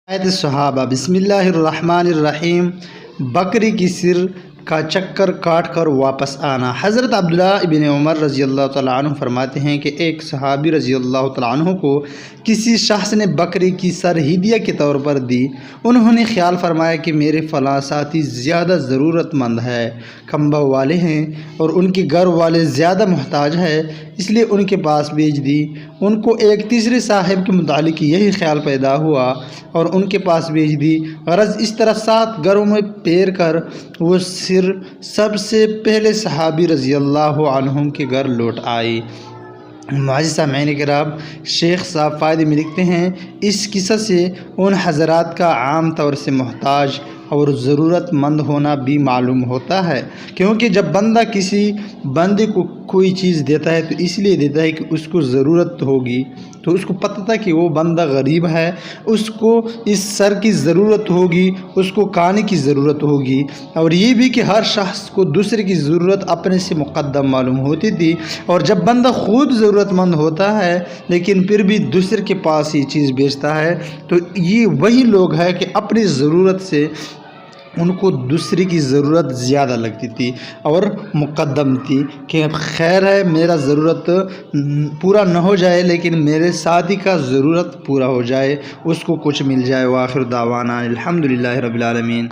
آیت صحابہ بسم اللہ الرحمن الرحیم بکری کی سر کا چکر کاٹ کر واپس آنا۔ حضرت عبداللہ ابن عمر رضی اللہ تعالیٰ عنہ فرماتے ہیں کہ ایک صحابی رضی اللہ تعالیٰ عنہ کو کسی شخص نے بکری کی سر ہدیہ کے طور پر دی۔ انہوں نے خیال فرمایا کہ میرے فلاں ساتھی زیادہ ضرورت مند ہے، کم بہو والے ہیں اور ان کے گھر والے زیادہ محتاج ہے، اس لیے ان کے پاس بھیج دی۔ ان کو ایک تیسرے صاحب کے متعلق یہی خیال پیدا ہوا اور ان کے پاس بھیج دی۔ غرض اس طرح 7 گھروں میں پھیر کر وہ سر سب سے پہلے صحابی رضی اللہ عنہ کے گھر لوٹ آئی۔ معزز سامعین کرام، شیخ صاحب فائدے میں لکھتے ہیں، اس قصہ سے ان حضرات کا عام طور سے محتاج اور ضرورت مند ہونا بھی معلوم ہوتا ہے، کیونکہ جب بندہ کسی بندے کو کوئی چیز دیتا ہے تو اس لیے دیتا ہے کہ اس کو ضرورت ہوگی، تو اس کو پتہ تھا کہ وہ بندہ غریب ہے، اس کو اس سر کی ضرورت ہوگی، اس کو کھانے کی ضرورت ہوگی، اور یہ بھی کہ ہر شخص کو دوسرے کی ضرورت اپنے سے مقدم معلوم ہوتی تھی، اور جب بندہ خود ضرورت مند ہوتا ہے لیکن پھر بھی دوسرے کے پاس یہ چیز بیچتا ہے تو یہ وہی لوگ ہیں کہ اپنی ضرورت سے ان کو دوسری کی ضرورت زیادہ لگتی تھی اور مقدم تھی کہ خیر ہے میرا ضرورت پورا نہ ہو جائے لیکن میرے ساتھی کا ضرورت پورا ہو جائے، اس کو کچھ مل جائے۔ وآخر دعوانا الحمدللہ رب العالمین۔